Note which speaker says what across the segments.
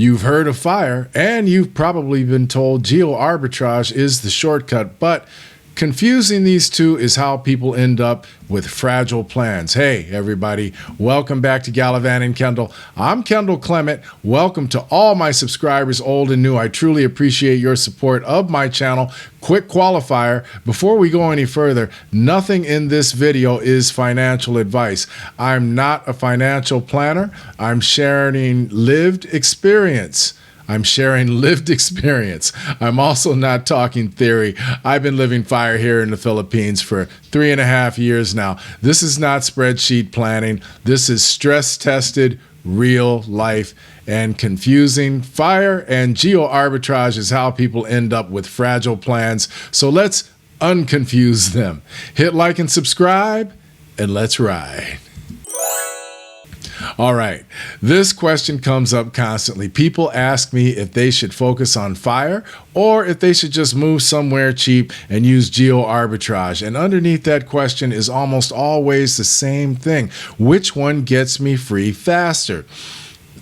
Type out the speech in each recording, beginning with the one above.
Speaker 1: You've heard of fire, and you've probably been told geo-arbitrage is the shortcut, but confusing these two is how people end up with fragile plans. Hey, everybody, welcome back to Gallivanting Kendall. I'm Kendall Clement. Welcome to all my subscribers, old and new. I truly appreciate your support of my channel. Quick qualifier, before we go any further, nothing in this video is financial advice. I'm not a financial planner. I'm sharing lived experience. I'm also not talking theory. I've been living fire here in the Philippines for 3.5 years now. This is not spreadsheet planning. This is stress-tested, real life, and confusing. Fire and geo-arbitrage is how people end up with fragile plans. So let's unconfuse them. Hit like and subscribe, and let's ride. All right, this question comes up constantly. People ask me if they should focus on fire or if they should just move somewhere cheap and use geo-arbitrage. And underneath that question is almost always the same thing. Which one gets me free faster?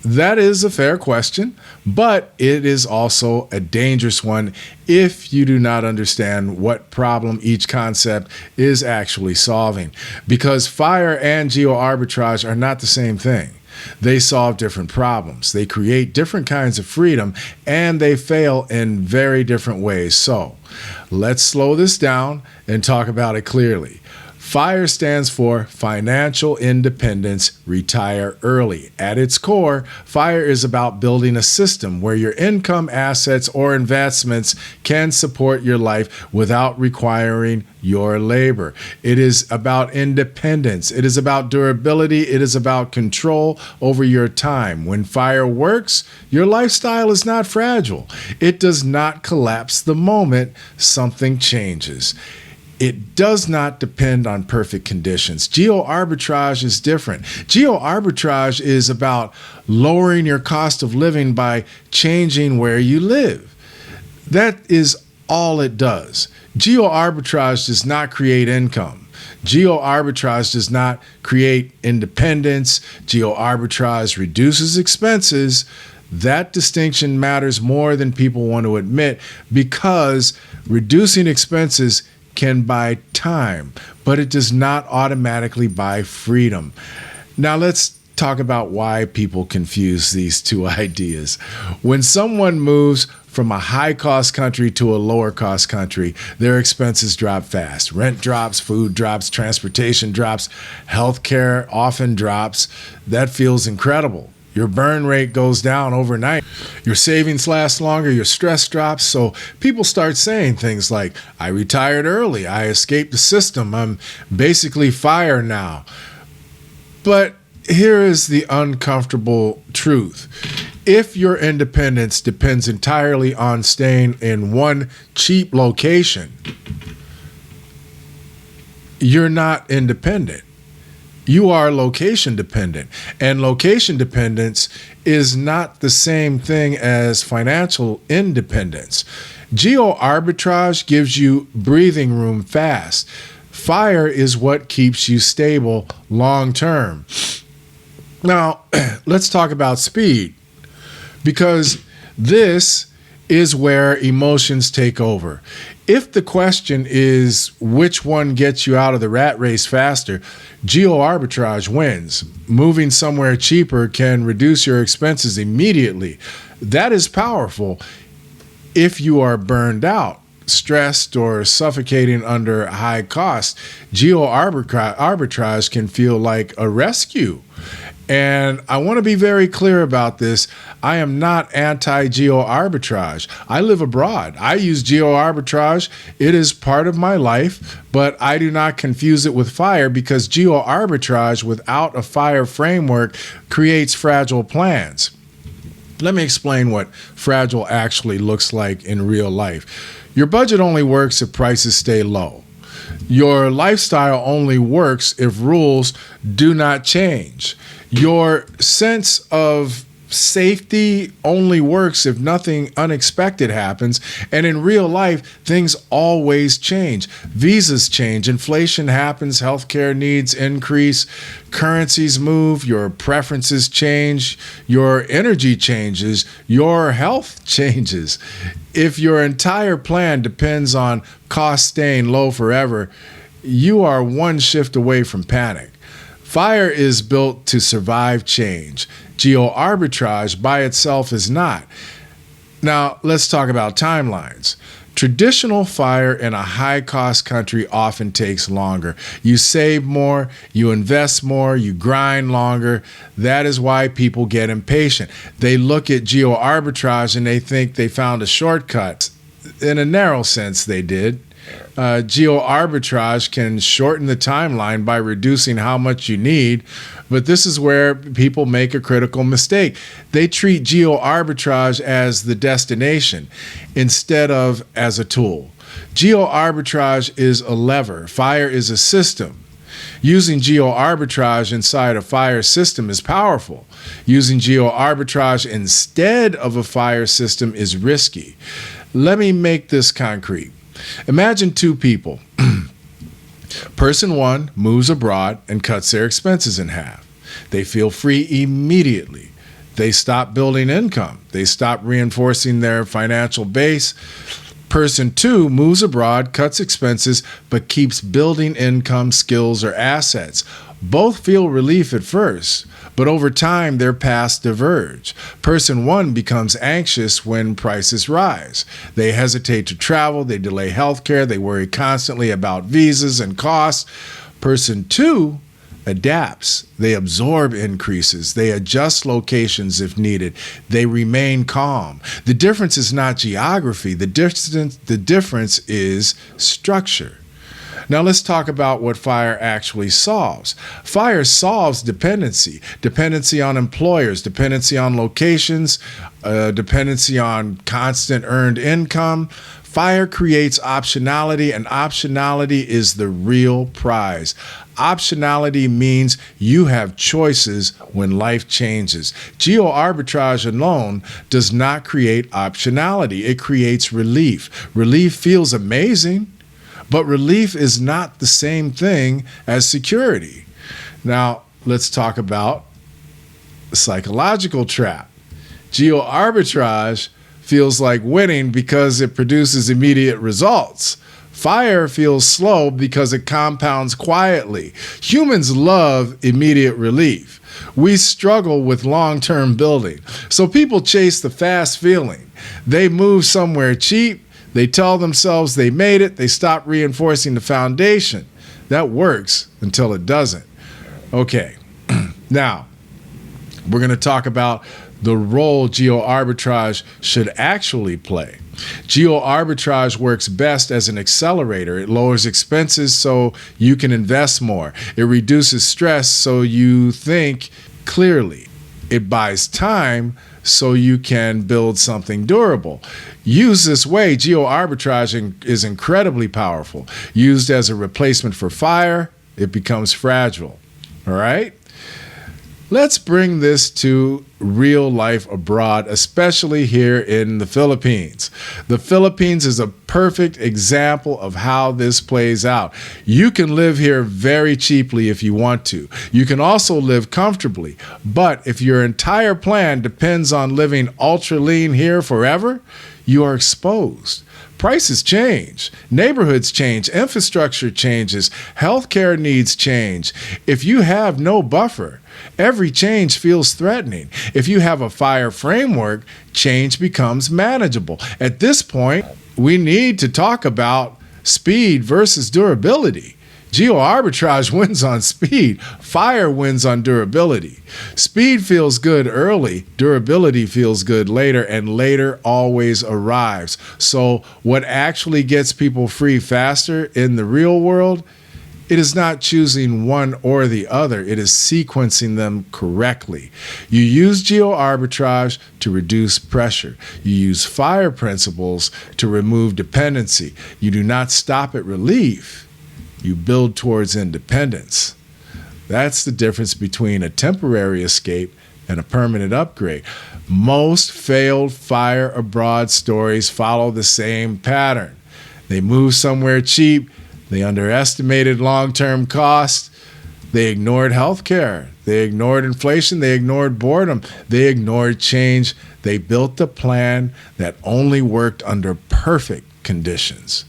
Speaker 1: That is a fair question, but it is also a dangerous one if you do not understand what problem each concept is actually solving. Because fire and geo-arbitrage are not the same thing. They solve different problems. They create different kinds of freedom, and they fail in very different ways. So let's slow this down and talk about it clearly. FIRE stands for Financial Independence, Retire Early. At its core, FIRE is about building a system where your income, assets, or investments can support your life without requiring your labor. It is about independence. It is about durability. It is about control over your time. When FIRE works, your lifestyle is not fragile. It does not collapse the moment something changes. It does not depend on perfect conditions. Geo-arbitrage is different. Geo-arbitrage is about lowering your cost of living by changing where you live. That is all it does. Geo-arbitrage does not create income. Geo-arbitrage does not create independence. Geo-arbitrage reduces expenses. That distinction matters more than people want to admit, because reducing expenses can buy time, but it does not automatically buy freedom. Now let's talk about why people confuse these two ideas. When someone moves from a high-cost country to a lower-cost country, their expenses drop fast. Rent drops, food drops, transportation drops, healthcare often drops. That feels incredible. Your burn rate goes down overnight. Your savings last longer. Your stress drops. So people start saying things like, I retired early. I escaped the system. I'm basically FIRE now. But here is the uncomfortable truth. If your independence depends entirely on staying in one cheap location, you're not independent. You are location dependent, and location dependence is not the same thing as financial independence. Geo-arbitrage gives you breathing room fast. FIRE is what keeps you stable long term. Now, let's talk about speed, because this is where emotions take over. If the question is which one gets you out of the rat race faster, geo-arbitrage wins. Moving somewhere cheaper can reduce your expenses immediately. That is powerful if you are burned out, stressed, or suffocating under high cost. Geo-arbitrage can feel like a rescue. And I want to be very clear about this. I am not anti-geo-arbitrage. I live abroad. I use geo-arbitrage. It is part of my life, but I do not confuse it with FIRE, because geo-arbitrage without a FIRE framework creates fragile plans. Let me explain what fragile actually looks like in real life. Your budget only works if prices stay low. Your lifestyle only works if rules do not change. Your sense of Safety only works if nothing unexpected happens. And in real life, things always change. Visas change, inflation happens, healthcare needs increase, currencies move, your preferences change, your energy changes, your health changes. If your entire plan depends on costs staying low forever, you are one shift away from panic. FIRE is built to survive change. GeoArbitrage by itself is not. Now, let's talk about timelines. Traditional FIRE in a high-cost country often takes longer. You save more, you invest more, you grind longer. That is why people get impatient. They look at GeoArbitrage and they think they found a shortcut. In a narrow sense, they did. GeoArbitrage can shorten the timeline by reducing how much you need, but this is where people make a critical mistake. They treat GeoArbitrage as the destination instead of as a tool. GeoArbitrage is a lever. FIRE is a system. Using GeoArbitrage inside a FIRE system is powerful. Using GeoArbitrage instead of a FIRE system is risky. Let me make this concrete. Imagine two people. Person one moves abroad and cuts their expenses in half. They feel free immediately. They stop building income. They stop reinforcing their financial base. Person two moves abroad, cuts expenses, but keeps building income, skills, or assets. Both feel relief at first, but over time their paths diverge. Person one becomes anxious when prices rise. They hesitate to travel, they delay healthcare, they worry constantly about visas and costs. Person two adapts. They absorb increases. They adjust locations if needed. They remain calm. The difference is not geography. The difference is structure. Now let's talk about what FIRE actually solves. FIRE solves dependency. Dependency on employers, dependency on locations, dependency on constant earned income. FIRE creates optionality, and optionality is the real prize. Optionality means you have choices when life changes. GeoArbitrage alone does not create optionality. It creates relief. Relief feels amazing, but relief is not the same thing as security. Now, let's talk about the psychological trap. GeoArbitrage feels like winning because it produces immediate results. FIRE feels slow because it compounds quietly. Humans love immediate relief. We struggle with long-term building. So people chase the fast feeling. They move somewhere cheap. They tell themselves they made it. They stop reinforcing the foundation. That works until it doesn't. Okay, now we're going to talk about the role GeoArbitrage should actually play. GeoArbitrage works best as an accelerator. It lowers expenses so you can invest more. It reduces stress so you think clearly. It buys time so you can build something durable. Used this way, GeoArbitrage is incredibly powerful. Used as a replacement for FIRE, it becomes fragile. All right? Let's bring this to real life abroad, especially here in the Philippines. The Philippines is a perfect example of how this plays out. You can live here very cheaply if you want to. You can also live comfortably. But if your entire plan depends on living ultra lean here forever, you are exposed. Prices change, neighborhoods change, infrastructure changes, healthcare needs change. If you have no buffer, every change feels threatening. If you have a FIRE framework, change becomes manageable. At this point, we need to talk about speed versus durability. GeoArbitrage wins on speed. FIRE wins on durability. Speed feels good early. Durability feels good later, and later always arrives. So what actually gets people free faster in the real world, it is not choosing one or the other. It is sequencing them correctly. You use GeoArbitrage to reduce pressure. You use FIRE principles to remove dependency. You do not stop at relief. You build towards independence. That's the difference between a temporary escape and a permanent upgrade. Most failed fire abroad stories follow the same pattern. They moved somewhere cheap, they underestimated long-term costs, they ignored healthcare, they ignored inflation, they ignored boredom, they ignored change. They built a plan that only worked under perfect conditions.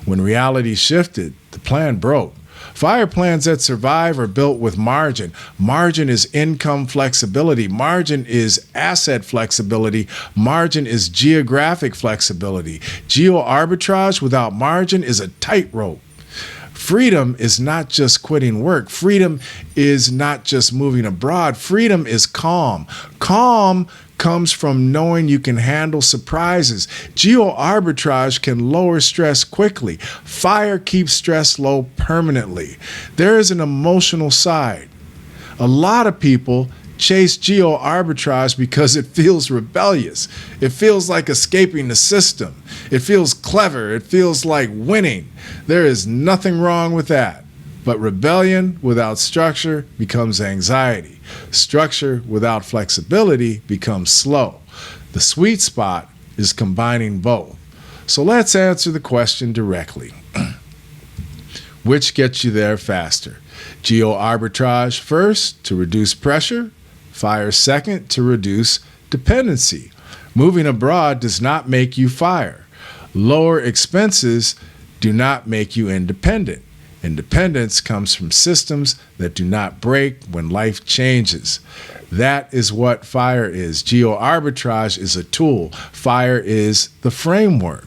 Speaker 1: When reality shifted, the plan broke. Fire plans that survive are built with margin. Margin is income flexibility. Margin is asset flexibility. Margin is geographic flexibility. Geo-arbitrage without margin is a tightrope. Freedom is not just quitting work. Freedom is not just moving abroad. Freedom is calm. Calm comes from knowing you can handle surprises. Geo-arbitrage can lower stress quickly. Fire keeps stress low permanently. There is an emotional side. A lot of people chase geo-arbitrage because it feels rebellious. It feels like escaping the system. It feels clever. It feels like winning. There is nothing wrong with that. But rebellion without structure becomes anxiety. Structure without flexibility becomes slow. The sweet spot is combining both. So let's answer the question directly. Which gets you there faster? Geo-arbitrage first to reduce pressure, fire second to reduce dependency. Moving abroad does not make you fire. Lower expenses do not make you independent. Independence comes from systems that do not break when life changes. That is what fire is. Geo-arbitrage is a tool. Fire is the framework.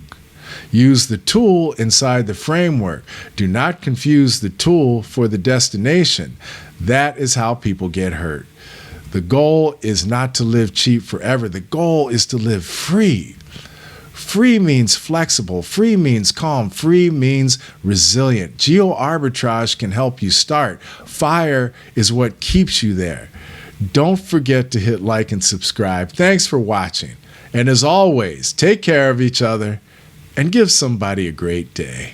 Speaker 1: Use the tool inside the framework. Do not confuse the tool for the destination. That is how people get hurt. The goal is not to live cheap forever. The goal is to live free. Free means flexible. Free means calm. Free means resilient. Geo-arbitrage can help you start. Fire is what keeps you there. Don't forget to hit like and subscribe. Thanks for watching. And as always, take care of each other and give somebody a great day.